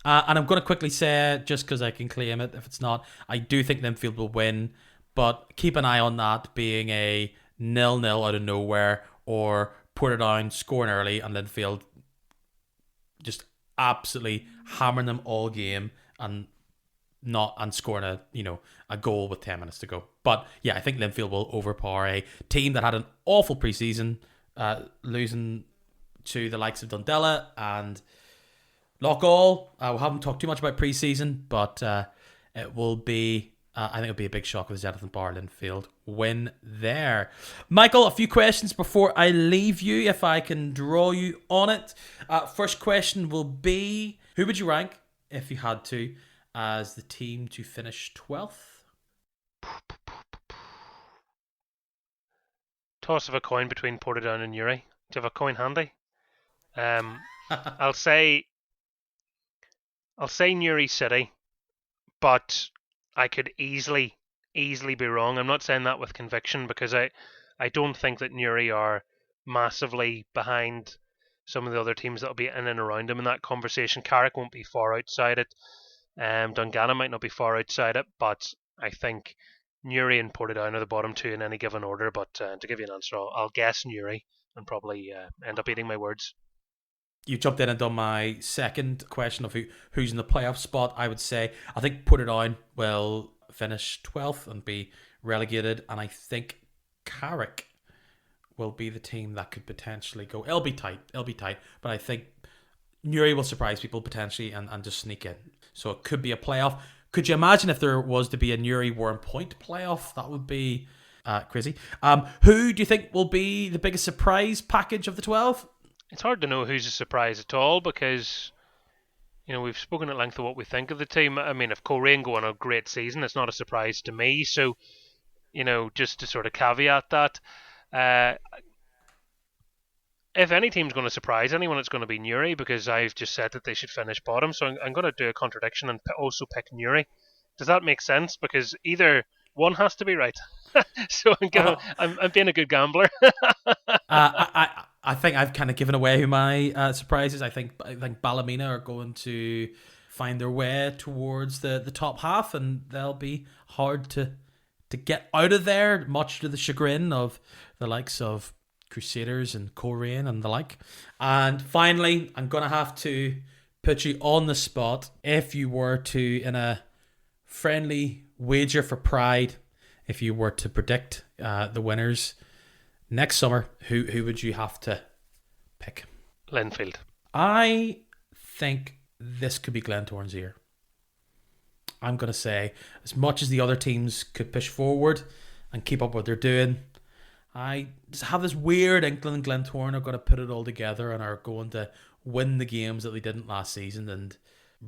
Speaker 1: And I'm going to quickly say, just because I can claim it, if it's not, I do think Linfield will win, but keep an eye on that being a 0-0 out of nowhere, or Portadown scoring early and Linfield just absolutely hammering them all game and scoring a goal with 10 minutes to go. But yeah, I think Linfield will overpower a team that had an awful pre-season, losing to the likes of Dundela and Loughgall. We haven't talked too much about pre-season, but it will be I think it'll be a big shock with the Zenith and Barlinfield win there. Michael, a few questions before I leave you, if I can draw you on it. First question will be, who would you rank, if you had to, as the team to finish 12th?
Speaker 2: Toss of a coin between Portadown and Newry. Do you have a coin handy? I'll say Newry City, but I could easily be wrong. I'm not saying that with conviction because I don't think that Newry are massively behind some of the other teams that'll be in and around them in that conversation. Carrick won't be far outside it. Dungannon might not be far outside it, but I think Newry and Portadown are the bottom two in any given order. But to give you an answer, I'll guess Newry and probably end up eating my words.
Speaker 1: You jumped in and done my second question of who's in the playoff spot. I would say I think Portadown will finish 12th and be relegated, and I think Carrick will be the team that could potentially go. It'll be tight, but I think Newry will surprise people potentially and just sneak in. So it could be a playoff. Could you imagine if there was to be a Newry Warren Point playoff? That would be crazy. Who do you think will be the biggest surprise package of the 12?
Speaker 2: It's hard to know who's a surprise at all because, we've spoken at length of what we think of the team. I mean, if Coleraine go on a great season, it's not a surprise to me. So, just to sort of caveat that, if any team's going to surprise anyone, it's going to be Newry because I've just said that they should finish bottom. So I'm going to do a contradiction and also pick Newry. Does that make sense? Because either one has to be right. So I'm being a good gambler.
Speaker 1: I think I've kind of given away who my surprise is. I think Ballymena are going to find their way towards the top half, and they'll be hard to get out of there, much to the chagrin of the likes of Crusaders and Coleraine and the like. And finally, I'm going to have to put you on the spot. If you were to, in a friendly wager for pride, if you were to predict the winners next summer, who would you have to pick?
Speaker 2: Linfield.
Speaker 1: I think this could be Glentoran's year. I'm going to say, as much as the other teams could push forward and keep up what they're doing, I just have this weird inkling Glentoran are going to put it all together and are going to win the games that they didn't last season and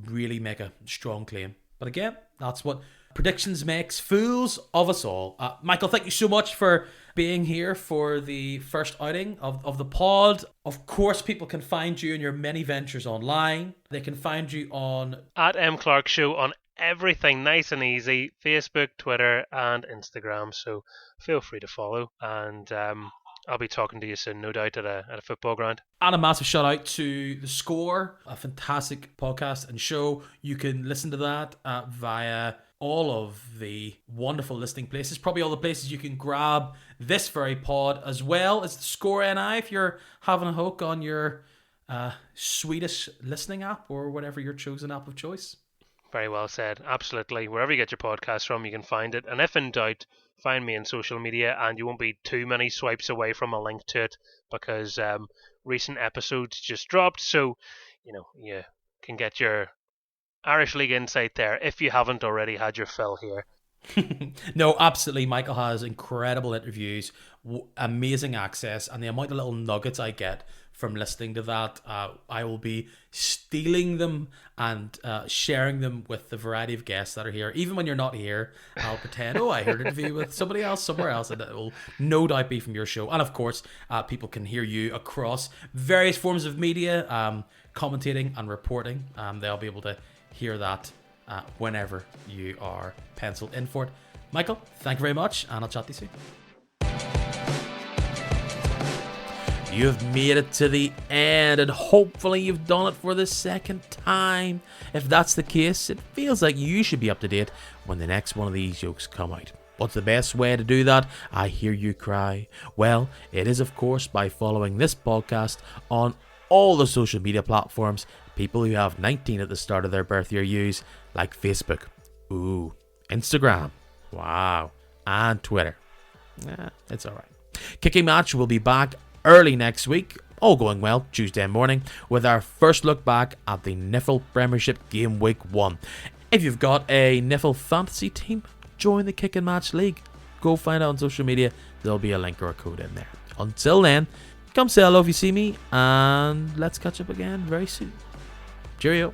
Speaker 1: really make a strong claim. But again, that's what predictions makes fools of us all. Michael, thank you so much for being here for the first outing of the pod. Of course, people can find you in your many ventures online. They can find you on
Speaker 2: @mclarkshow on everything nice and easy: Facebook, Twitter and Instagram. So feel free to follow, and I'll be talking to you soon, no doubt, at a football ground.
Speaker 1: And a massive shout out to The Score, a fantastic podcast and show. You can listen to that via all of the wonderful listening places, probably all the places you can grab this very pod, as well as The Score NI if you're having a hook on your Swedish listening app or whatever your chosen app of choice.
Speaker 2: Very well said. Absolutely. Wherever you get your podcast from, you can find it. And if in doubt, find me on social media, and you won't be too many swipes away from a link to it because recent episodes just dropped. So, you can get your Irish League insight there if you haven't already had your fill here.
Speaker 1: No, absolutely. Michael has incredible interviews, amazing access, and the amount of little nuggets I get from listening to that, I will be stealing them and sharing them with the variety of guests that are here. Even when you're not here, I'll pretend, I heard an interview with somebody else somewhere else, and it will no doubt be from your show. And of course, people can hear you across various forms of media, commentating and reporting. They'll be able to hear that whenever you are penciled in for it. Michael, thank you very much, and I'll chat to you soon. You've made it to the end, and hopefully you've done it for the second time. If that's the case, it feels like you should be up to date when the next one of these jokes come out. What's the best way to do that? I hear you cry. Well, it is of course by following this podcast on all the social media platforms people who have 19 at the start of their birth year use, like Facebook, Instagram, and Twitter. It's alright. Kicking Match will be back early next week, all going well, Tuesday morning, with our first look back at the NIFL Premiership Game Week 1. If you've got a NIFL fantasy team, join the Kick and Match League. Go find out on social media. There'll be a link or a code in there. Until then, come say hello if you see me, and let's catch up again very soon. Cheerio.